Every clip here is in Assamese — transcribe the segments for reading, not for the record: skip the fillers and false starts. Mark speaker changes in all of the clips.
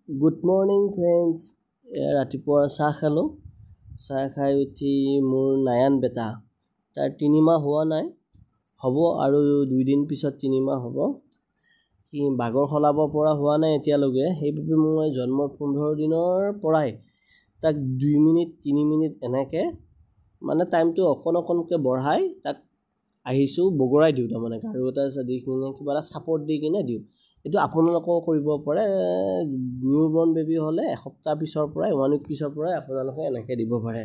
Speaker 1: Good morning, friends. ৰাতিপুৱা চাহ খালোঁ। চাহ খাই উঠি মোৰ নায়ান বেটা তাৰ 3 মাহ হোৱা নাই, হ'ব আৰু 2 দিন পিছত 3 মাহ হ'ব। সি বাগৰ সলাব পৰা হোৱা নাই এতিয়ালৈকে। সেইবাবে মই জন্মৰ 15 দিনৰ পৰাই তাক 2 মিনিট 3 মিনিট এনেকৈ মানে টাইমটো অকণকৈ বঢ়াই তাক আহিছোঁ বগৰাই দিওঁ। তাৰমানে গাৰু এটা দি কিনে কিবা এটা ছাপৰ্ট দি কিনে দিওঁ। এইটো আপোনালোকেও কৰিব পাৰে। নিউ বৰ্ণ বেবী হ'লে এসপ্তাহ পিছৰ পৰাই 1 উইক পিছৰ পৰাই আপোনালোকে এনেকৈ দিব পাৰে।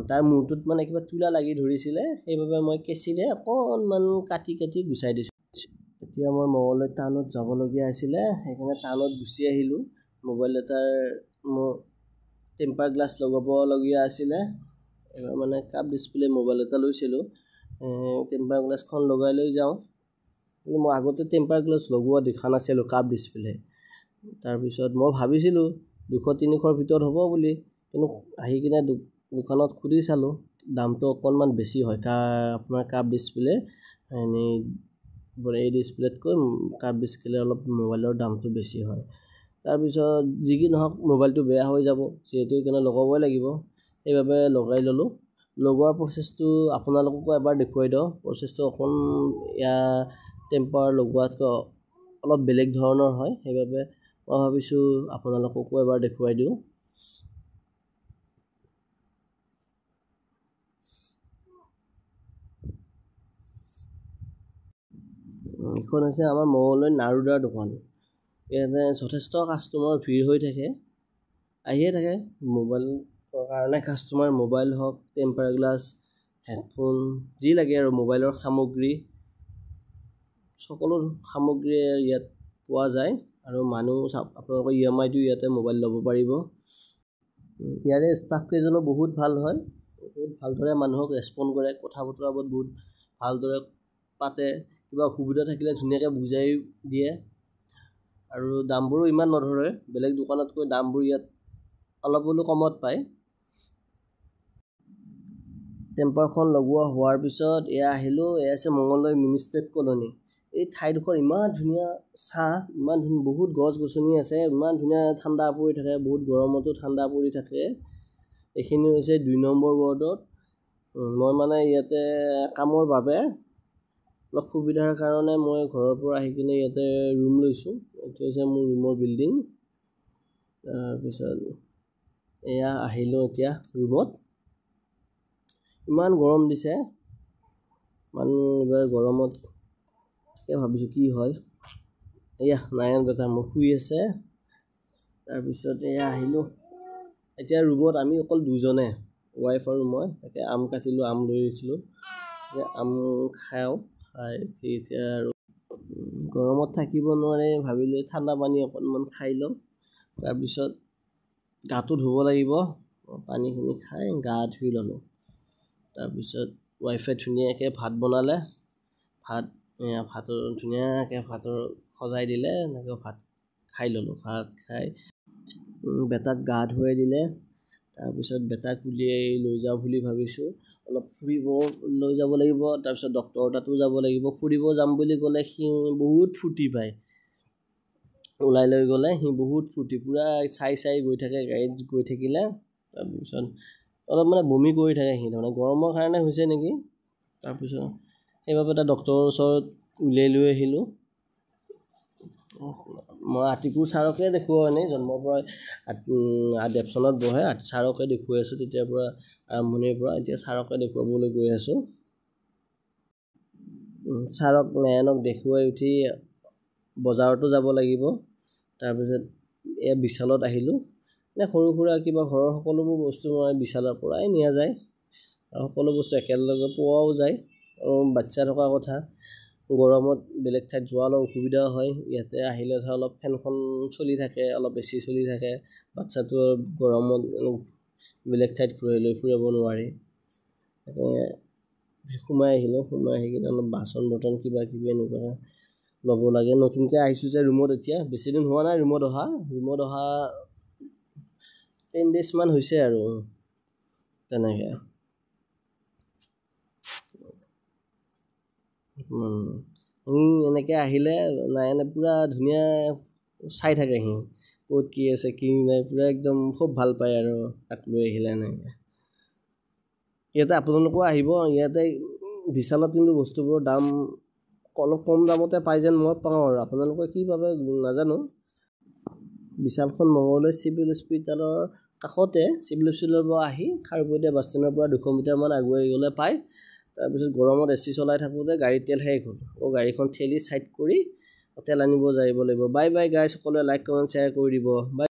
Speaker 1: তাৰ মূৰটোত মানে কিবা তুলা লাগি ধৰিছিলে, সেইবাবে মই কেঁচিৰে অকণমান কাটি গুচাই দিছোঁ। এতিয়া মই মঙলদৈ টাউনত যাবলগীয়া আছিলে, সেইকাৰণে টাউনত গুচি আহিলোঁ। মোবাইল এটাৰ মোৰ টেম্পাৰ গ্লাছ লগাবলগীয়া আছিলে। এবাৰ মানে কাপ ডিছপ্লে মোবাইল এটা লৈছিলোঁ, টেম্পাৰ গ্লাছখন লগাই লৈ যাওঁ। কিন্তু মই আগতে টেম্পাৰ গ্লাছ লগোৱা দেখা নাছিলোঁ কাপ ডিছপ্লে। তাৰপিছত মই ভাবিছিলোঁ 200-300 ভিতৰত হ'ব বুলি, কিন্তু আহি কিনে দোকানত সুধি চালোঁ, দামটো অকণমান বেছি হয়। আপোনাৰ কাপ ডিছপ্লে এনেই এই ডিছপ্লেতকৈ কাপ ডিছপ্লে অলপ মোবাইলৰ দামটো বেছি হয়। তাৰপিছত যি কি নহওক মোবাইলটো বেয়া হৈ যাব, যিহেতু সেইকাৰণে লগাবই লাগিব। সেইবাবে লগাই ল'লোঁ। লগোৱাৰ প্ৰচেছটো আপোনালোককো এবাৰ দেখুৱাই দিওঁ। প্ৰচেছটো অকণ টেম্পাৰ লগোৱাতকৈ অলপ বেলেগ ধৰণৰ হয়, সেইবাবে মই ভাবিছোঁ আপোনালোককো এবাৰ দেখুৱাই দিওঁ। এইখন হৈছে আমাৰ মঙলদৈ নাৰুদাৰ দোকান। ইয়াতে যথেষ্ট কাষ্টমাৰ ভিৰ হৈ থাকে, আহিয়ে থাকে মোবাইলৰ কাৰণে। কাষ্টমাৰ মোবাইল হওক, টেম্পাৰ গ্লাছ, হেডফোন, যি লাগে আৰু মোবাইলৰ সামগ্ৰী, সকলো সামগ্ৰী ইয়াত পোৱা যায়। আৰু মানুহ আপোনালোকৰ EMI-টো ইয়াতে মোবাইল ল'ব পাৰিব। ইয়াৰে ষ্টাফকেইজনো বহুত ভাল হয়, বহুত ভালদৰে মানুহক ৰেচপণ্ড কৰে, কথা বতৰাবোৰ বহুত ভালদৰে পাতে। কিবা অসুবিধা থাকিলে ধুনীয়াকৈ বুজাই দিয়ে। আৰু দামবোৰো ইমান নধৰে, বেলেগ দোকানতকৈ দামবোৰ ইয়াত অলপ হ'লেও কমত পায়। টেম্পাৰখন লগোৱা হোৱাৰ পিছত এয়া আহিলোঁ। এয়া আছে মঙলদৈ মিনি ষ্টেট কলনী। এই ঠাইডোখৰ ইমান ধুনীয়া, ছাঁ, ইমান ধুনীয়া, বহুত গছ গছনি আছে, ইমান ধুনীয়া ঠাণ্ডা পৰি থাকে, বহুত গৰমতো ঠাণ্ডা পৰি থাকে। এইখিনি হৈছে 2 নম্বৰ ৱাৰ্ডত। মই মানে ইয়াতে কামৰ বাবে অলপ সুবিধাৰ কাৰণে মই ঘৰৰ পৰা আহি কিনে ইয়াতে ৰুম লৈছোঁ। এইটো হৈছে মোৰ ৰুমৰ বিল্ডিং। তাৰপিছত এয়া আহিলোঁ এতিয়া ৰুমত। ইমান গৰম দিছে, মানুহ এইবাৰ গৰমত তাকে ভাবিছোঁ কি হয়। এয়া নাৰায়ণ বেটা মোৰ শুই আছে। তাৰপিছত এয়া আহিলোঁ এতিয়া ৰুমত। আমি অকল 2জনে, ৱাইফ আৰু মই। তাকে আম কাটিলোঁ, আম লৈ আহিছিলোঁ, আম খাওঁ। খাই এতিয়া আৰু গৰমত থাকিব নোৱাৰে, ভাবিলোঁ ঠাণ্ডা পানী অকণমান খাই লওঁ। তাৰপিছত গাটো ধুব লাগিব, পানীখিনি খাই গা ধুই ল'লোঁ। তাৰপিছত ৱাইফে ধুনীয়াকৈ ভাত বনালে, ভাতৰ ধুনীয়াকৈ ভাতৰ সজাই দিলে, এনেকৈ ভাত খাই ল'লোঁ। ভাত খাই বেটাক গা ধুৱাই দিলে। তাৰপিছত বেটাক উলিয়াই লৈ যাওঁ বুলি ভাবিছোঁ। অলপ ফুৰিব লৈ যাব লাগিব, তাৰপিছত ডক্টৰৰ তাতো যাব লাগিব। ফুৰিব যাম বুলি ক'লে সি বহুত ফূৰ্তি পায়, ওলাই লৈ গ'লে সি বহুত ফূৰ্তি, পূৰা চাই গৈ থাকে গাড়ীত গৈ থাকিলে। তাৰপিছত অলপ মানে বমি কৰি থাকে সি, তাৰমানে গৰমৰ কাৰণে হৈছে নেকি। তাৰপিছত সেইবাবে এটা ডক্টৰৰ ওচৰত উলিয়াই লৈ আহিলোঁ। মই আতিকুৰ ছাৰকে দেখুৱাওঁ, এনেই জন্মৰ পৰাই ডেপচনত বহে, ছাৰকে দেখুৱাই আছোঁ তেতিয়াৰ পৰা, আৰম্ভণিৰ পৰা। এতিয়া ছাৰকে দেখুৱাবলৈ গৈ আছোঁ। ছাৰক নয়নক দেখুৱাই উঠি বজাৰতো যাব লাগিব। তাৰপিছত এয়া বিশালত আহিলোঁ। সৰু সুৰা কিবা ঘৰৰ সকলোবোৰ বস্তু মই বিশালৰ পৰাই নিয়া যায়, আৰু সকলো বস্তু একেলগে পোৱাও যায়। আৰু বাচ্ছা থকা কথা, গৰমত বেলেগ ঠাইত যোৱা অলপ অসুবিধা হয়। ইয়াতে আহিলে ধৰ অলপ ফেনখন চলি থাকে, অলপ বেছি চলি থাকে। বাচ্ছাটো গৰমত বেলেগ ঠাইত ঘূৰাই লৈ ফুৰাব নোৱাৰি। সোমাই আহিলোঁ, সোমাই আহি কিনে অলপ বাচন বৰ্তন কিবা কিবি এনেকুৱা ল'ব লাগে। নতুনকৈ আহিছোঁ যে ৰুমত, এতিয়া বেছিদিন হোৱা নাই ৰুমত অহা 10 days মান হৈছে আৰু তেনেকৈ। এনেকৈ আহিলে নাৰায়ণে পূৰা ধুনীয়া চাই থাকে। সি ক'ত কি আছে কি নাই পূৰা একদম খুব ভাল পায় আৰু তাক লৈ আহিলে এনেকৈ ইয়াতে আপোনালোকো আহিব ইয়াতে বিশালত কিন্তু বস্তুবোৰৰ দাম অলপ কম দামতে পাই যেন মই পাওঁ আৰু আপোনালোকে কি পাবে নাজানো বিশালখন মঙলদৈ চিভিল হস্পিটেলৰ কাষতে চিভিল হস্পিটেলৰ পৰা আহি খাৰুপেটীয়া বাছ ষ্টেণ্ডৰ পৰা 200 মিটাৰমান আগুৱাই গ'লে পায় তাৰপিছত গৰমত এচি চলাই থাকোঁতে গাড়ীত তেল শেষ হ'ল গাড়ীখন ঠেলি ছাইড কৰি তেল আনিব যাব লাগিব বাই বাই গাইজ সকলোৱে লাইক কমেণ্ট শ্বেয়াৰ কৰি দিব বাই